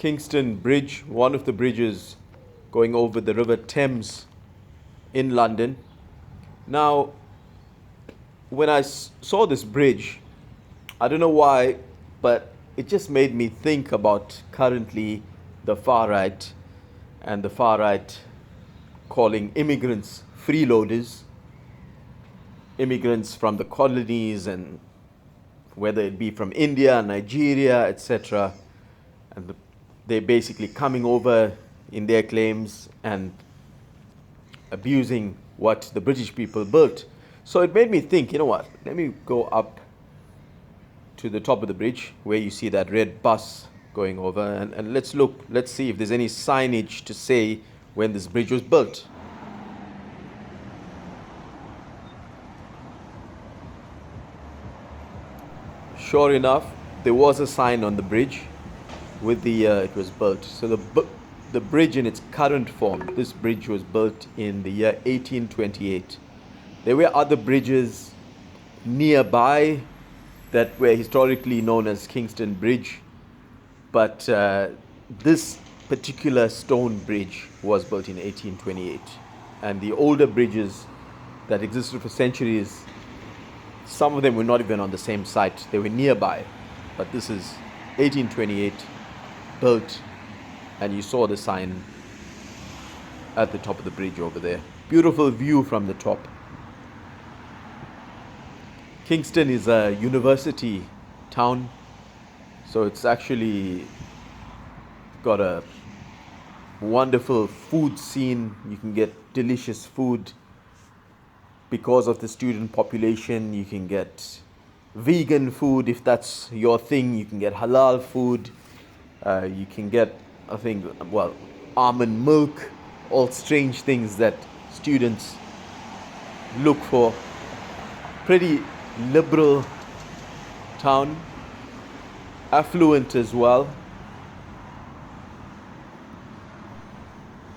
Kingston Bridge, one of the bridges going over the River Thames in London. Now, when I saw this bridge, I don't know why, but it just made me think about currently the far right and the far right calling immigrants freeloaders, immigrants from the colonies, and whether it be from India, Nigeria, etc. And they're basically coming over in their claims and abusing what the British people built. So it made me think, you know what, let me go up to the top of the bridge where you see that red bus going over, and let's see if there's any signage to say when this bridge was built. Sure enough, there was a sign on the bridge with the year it was built. So the bridge in its current form, this bridge was built in the year 1828. There were other bridges nearby that were historically known as Kingston Bridge, but this particular stone bridge was built in 1828. And the older bridges that existed for centuries, some of them were not even on the same site, they were nearby. But this is 1828, built, and you saw the sign at the top of the bridge over there. Beautiful view from the top. Kingston is a university town, so it's actually got a wonderful food scene. You can get delicious food because of the student population. You can get vegan food if that's your thing. You can get halal food. You can get, I think, well, almond milk, all strange things that students look for. Pretty liberal town, affluent as well.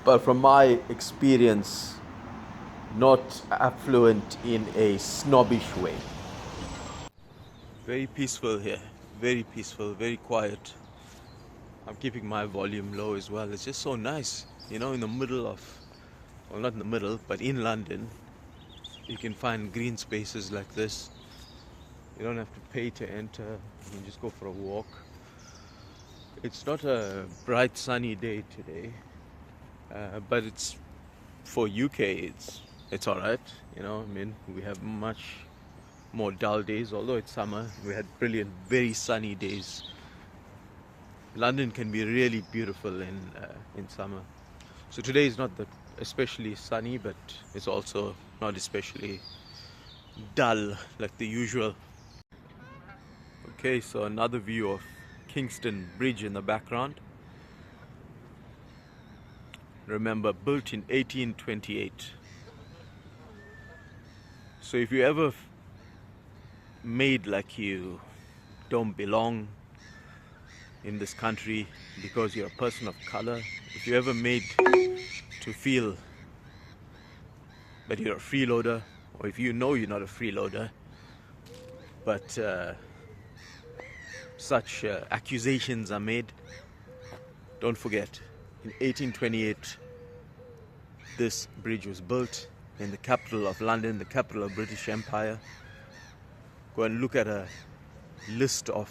But from my experience, not affluent in a snobbish way. Very peaceful here, very peaceful, very quiet. I'm keeping my volume low as well. It's just so nice, you know, in the middle of, well, not in the middle, but in London, you can find green spaces like this. You don't have to pay to enter, you can just go for a walk. It's not a bright sunny day today, but it's, for UK, it's alright, you know. I mean, we have much more dull days, although it's summer. We had brilliant, very sunny days. London can be really beautiful in summer. So today is not that especially sunny, but it's also not especially dull like the usual. Okay, so another view of Kingston Bridge in the background. Remember, built in 1828. So if you ever made like you don't belong in this country because you're a person of color, if you ever made to feel that you're a freeloader, or if you know you're not a freeloader, but such accusations are made, don't forget, in 1828 this bridge was built in the capital of London, the capital of British Empire. Go and look at a list of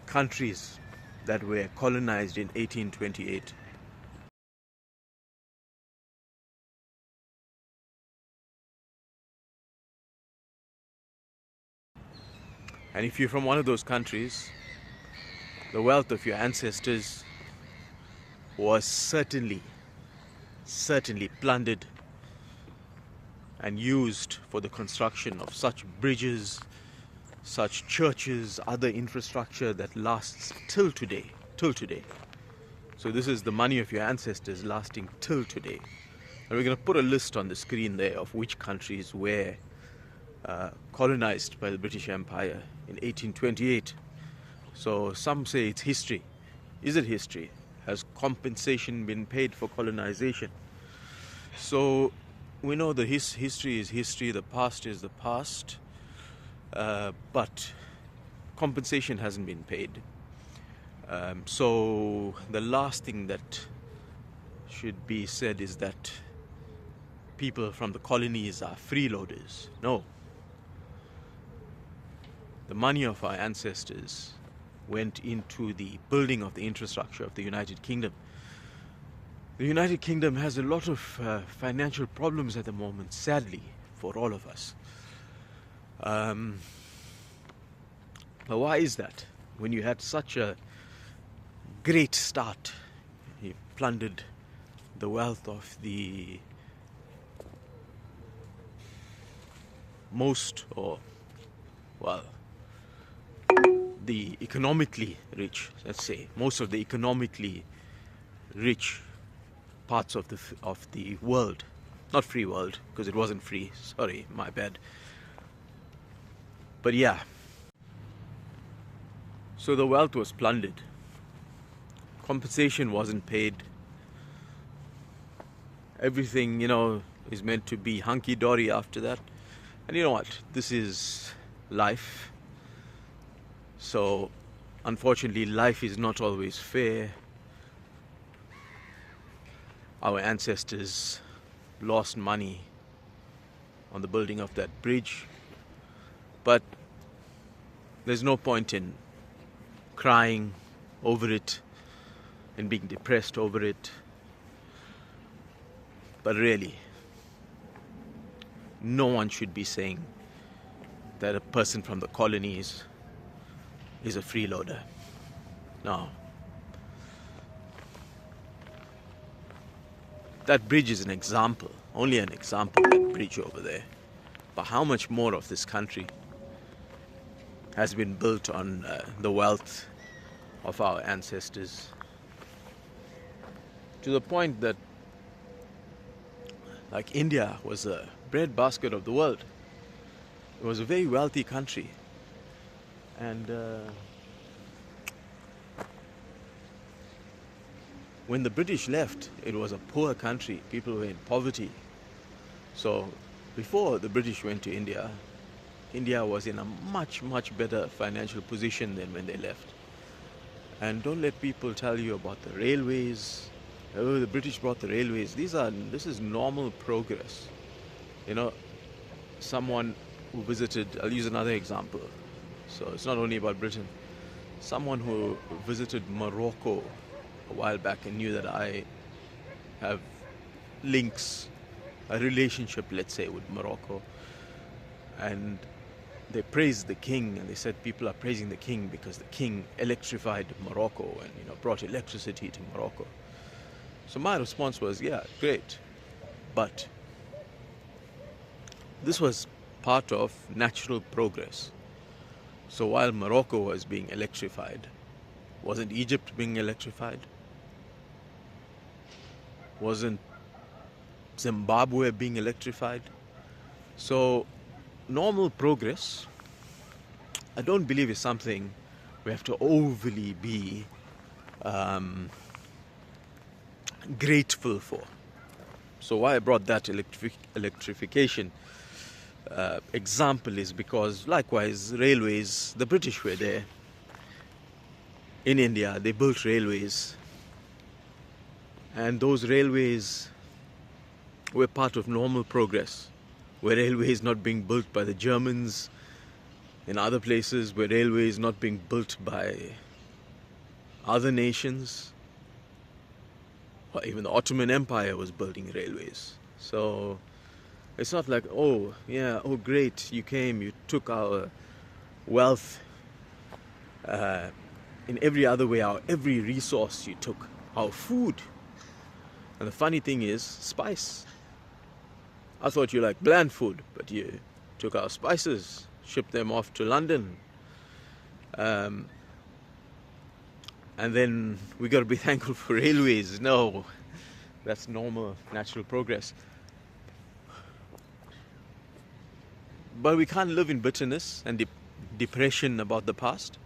countries that were colonized in 1828. And if you're from one of those countries, the wealth of your ancestors was certainly plundered and used for the construction of such bridges, such churches, other infrastructure that lasts till today. So this is the money of your ancestors lasting till today. And we're going to put a list on the screen there of which countries were colonized by the British Empire in 1828. So some say it's history. Is it history? Has compensation been paid for colonization? So we know that history is history, the past is the past, but compensation hasn't been paid. So the last thing that should be said is that people from the colonies are freeloaders. No. The money of our ancestors went into the building of the infrastructure of the United Kingdom. The United Kingdom has a lot of financial problems at the moment, sadly, for all of us. But why is that? When you had such a great start, you plundered the wealth of the the economically rich, let's say, most of the economically rich parts of the world, not free world, because it wasn't free, sorry, my bad. But yeah, so the wealth was plundered, compensation wasn't paid, everything, is meant to be hunky-dory after that. And you know what, this is life. So unfortunately, life is not always fair. Our ancestors lost money on the building of that bridge, but there's no point in crying over it and being depressed over it. But really, no one should be saying that a person from the colonies is a freeloader. No. That bridge is an example, only an example, that bridge over there. But how much more of this country has been built on the wealth of our ancestors, to the point that, like, India was a breadbasket of the world. It was a very wealthy country. And when the British left, it was a poor country. People were in poverty. So before the British went to India, India was in a much, much better financial position than when they left. And don't let people tell you about the railways. Oh, the British brought the railways. This is normal progress. Someone who visited, I'll use another example. So it's not only about Britain. Someone who visited Morocco a while back and knew that I have links, a relationship, let's say, with Morocco. And they praised the king, and they said people are praising the king because the king electrified Morocco and brought electricity to Morocco. So my response was, yeah, great. But this was part of natural progress. So while Morocco was being electrified, wasn't Egypt being electrified? Wasn't Zimbabwe being electrified? So normal progress, I don't believe, is something we have to overly be grateful for. So why I brought that electrification example is because, likewise, railways, the British were there. In India, they built railways. And those railways were part of normal progress. Were railways not being built by the Germans? In other places, were railways not being built by other nations? Or even the Ottoman Empire was building railways. So it's not like, oh, yeah, oh, great, you came, you took our wealth in every other way, every resource you took, our food. And the funny thing is, spice. I thought you liked bland food, but you took our spices, shipped them off to London. And then we got to be thankful for railways. No, that's normal, natural progress. But we can't live in bitterness and depression about the past.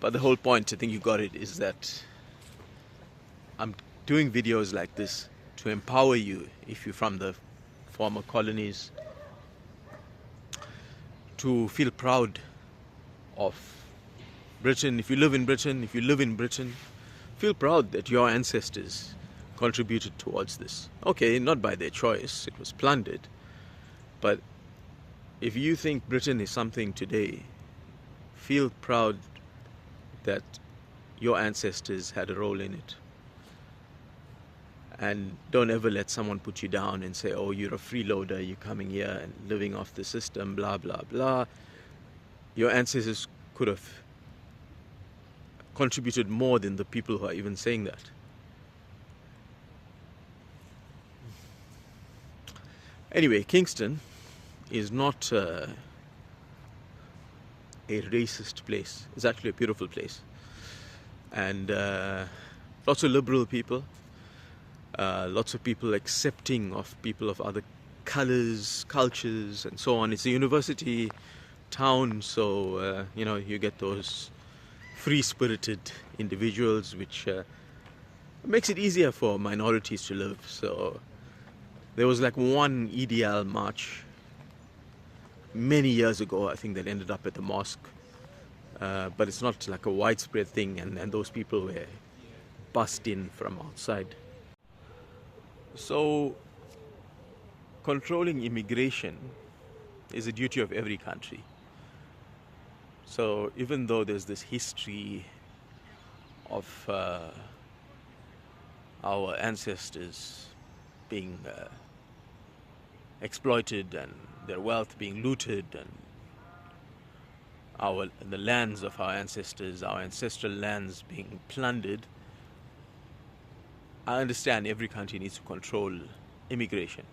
But the whole point, I think you got it, is that I'm doing videos like this to empower you, if you're from the former colonies, to feel proud of Britain, if you live in Britain, feel proud that your ancestors contributed towards this. Okay, not by their choice, it was plundered. But if you think Britain is something today, feel proud that your ancestors had a role in it. And don't ever let someone put you down and say, oh, you're a freeloader, you're coming here and living off the system, blah, blah, blah. Your ancestors could have contributed more than the people who are even saying that. Anyway, Kingston is not a racist place. It's actually a beautiful place. And lots of liberal people. Lots of people accepting of people of other colors, cultures, and so on. It's a university town, so you get those free-spirited individuals, which makes it easier for minorities to live. So there was like one EDL march many years ago, I think, that ended up at the mosque, but it's not like a widespread thing, and those people were bussed in from outside. So, controlling immigration is a duty of every country. So, even though there's this history of our ancestors being exploited and their wealth being looted, and the lands of our ancestors, our ancestral lands being plundered, I understand every country needs to control immigration,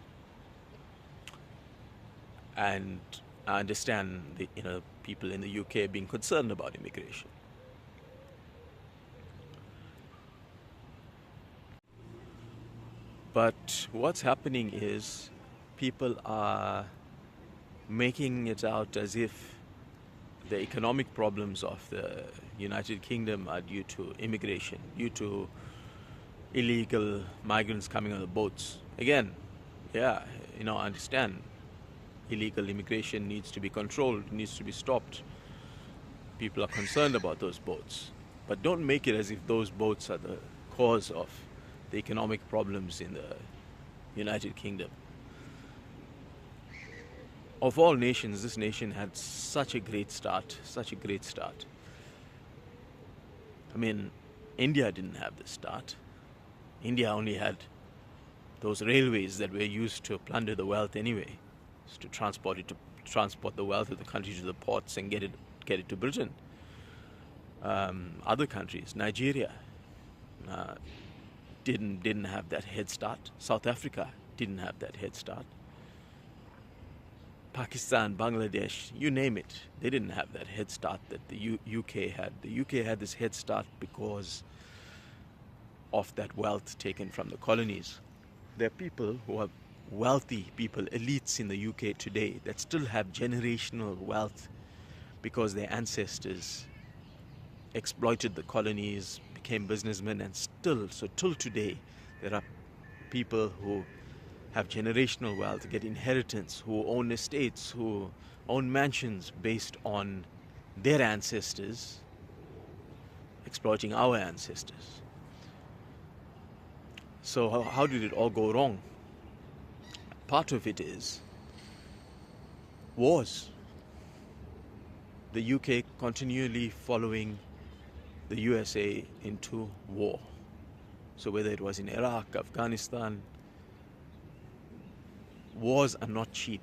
and I understand the people in the UK being concerned about immigration. But what's happening is people are making it out as if the economic problems of the United Kingdom are due to immigration, due to illegal migrants coming on the boats. Again, I understand illegal immigration needs to be controlled, needs to be stopped. People are concerned about those boats. But don't make it as if those boats are the cause of the economic problems in the United Kingdom. Of all nations, this nation had such a great start. I mean, India didn't have this start. India only had those railways that were used to plunder the wealth anyway, to transport the wealth of the country to the ports and get it to Britain. Other countries, Nigeria, didn't have that head start. South Africa didn't have that head start. Pakistan, Bangladesh, you name it, they didn't have that head start that the UK had. The UK had this head start because of that wealth taken from the colonies. There are people who are wealthy people, elites in the UK today, that still have generational wealth because their ancestors exploited the colonies, became businessmen, and till today, there are people who have generational wealth, get inheritance, who own estates, who own mansions based on their ancestors exploiting our ancestors. So how did it all go wrong? Part of it is wars. The UK continually following the USA into war. So whether it was in Iraq, Afghanistan, wars are not cheap.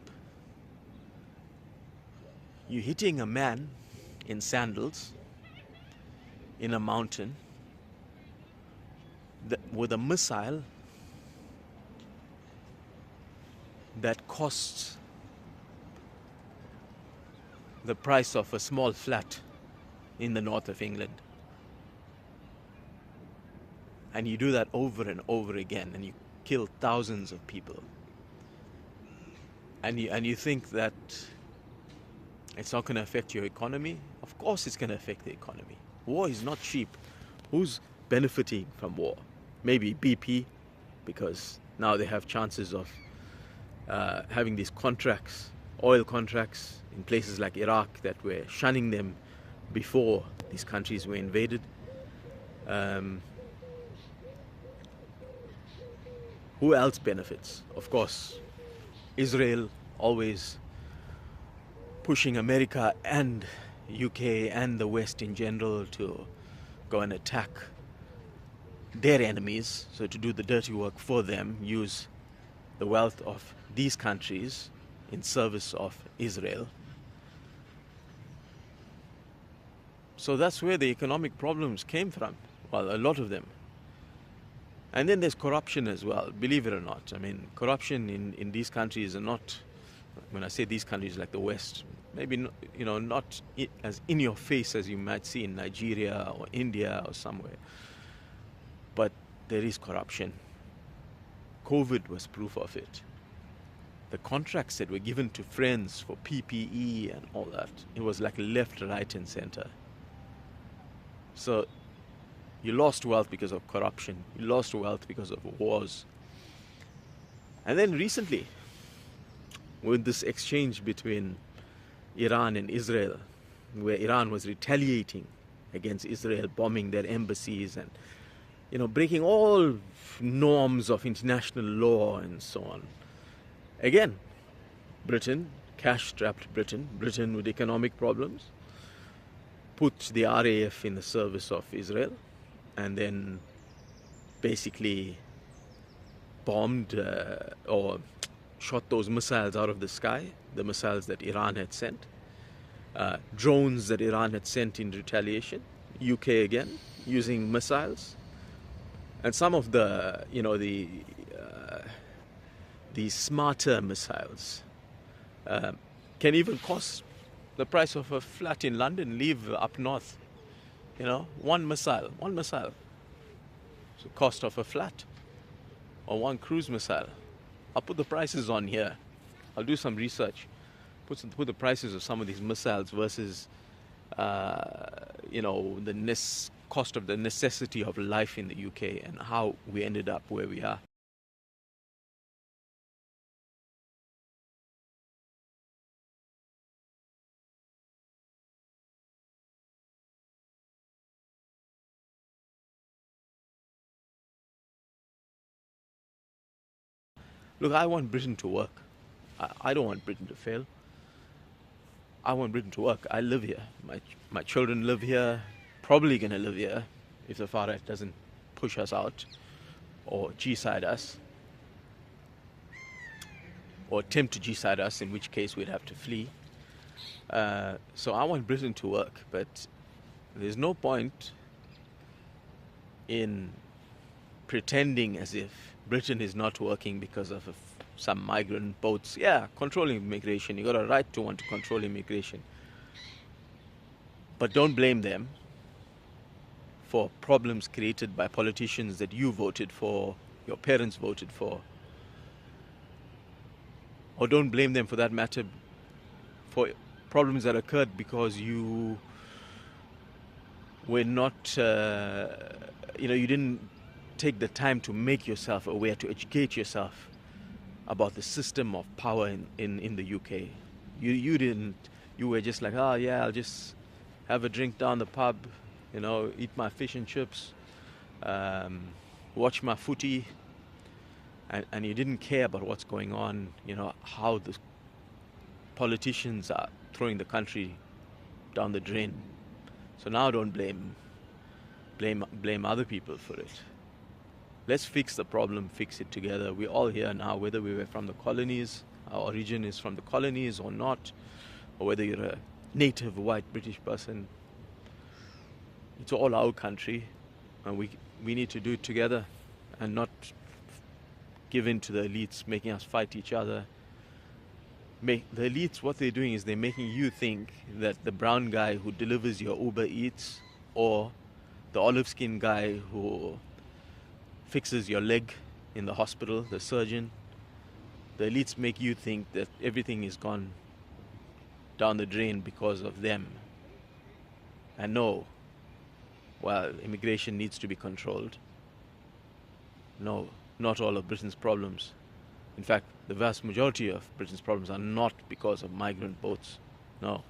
You're hitting a man in sandals in a mountain with a missile that costs the price of a small flat in the north of England. And you do that over and over again, and you kill thousands of people. And you think that it's not going to affect your economy? Of course it's going to affect the economy. War is not cheap. Who's benefiting from war? Maybe BP, because now they have chances of having these contracts, oil contracts in places like Iraq that were shunning them before these countries were invaded. Um, who else benefits? Of course, Israel, always pushing America and UK and the West in general to go and attack their enemies, so to do the dirty work for them, use the wealth of these countries in service of Israel. So that's where the economic problems came from. Well, a lot of them. And then there's corruption as well, believe it or not. I mean, corruption in these countries are not, when I say these countries like the West, maybe not as in your face as you might see in Nigeria or India or somewhere. But there is corruption. COVID was proof of it. The contracts that were given to friends for PPE and all that, it was like left, right, and center. So you lost wealth because of corruption. You lost wealth because of wars. And then recently, with this exchange between Iran and Israel, where Iran was retaliating against Israel, bombing their embassies and breaking all norms of international law and so on. Again, Britain, cash-strapped Britain with economic problems, put the RAF in the service of Israel, and then basically bombed or shot those missiles out of the sky, the missiles that Iran had sent, drones that Iran had sent in retaliation, UK again, using missiles. And some of the smarter missiles can even cost the price of a flat in London, leave up north. One missile. It's the cost of a flat or one cruise missile. I'll put the prices on here. I'll do some research. Put the prices of some of these missiles versus the cost of the necessity of life in the UK and how we ended up where we are. Look, I want Britain to work. I don't want Britain to fail. I want Britain to work. I live here. My children live here. Probably going to live here if the far right doesn't push us out or G-side us or attempt to G-side us, in which case we'd have to flee. So I want Britain to work, but there's no point in pretending as if Britain is not working because of some migrant boats. Yeah, controlling immigration. You got a right to want to control immigration. But don't blame them for problems created by politicians that you voted for, your parents voted for. Or don't blame them, for that matter, for problems that occurred because you were not, you didn't take the time to make yourself aware, to educate yourself about the system of power in the UK. You didn't. You were just like, I'll just have a drink down the pub, eat my fish and chips, watch my footy, and you didn't care about what's going on, how the politicians are throwing the country down the drain. So now don't blame other people for it. Let's fix the problem, fix it together. We're all here now, whether we were from the colonies, our origin is from the colonies or not, or whether you're a native white British person. It's all our country, and we need to do it together and not give in to the elites making us fight each other. The elites, what they're doing is they're making you think that the brown guy who delivers your Uber Eats or the olive-skinned guy who fixes your leg in the hospital, the surgeon, the elites make you think that everything is gone down the drain because of them. And no, well, immigration needs to be controlled. No, not all of Britain's problems. In fact, the vast majority of Britain's problems are not because of migrant boats. No.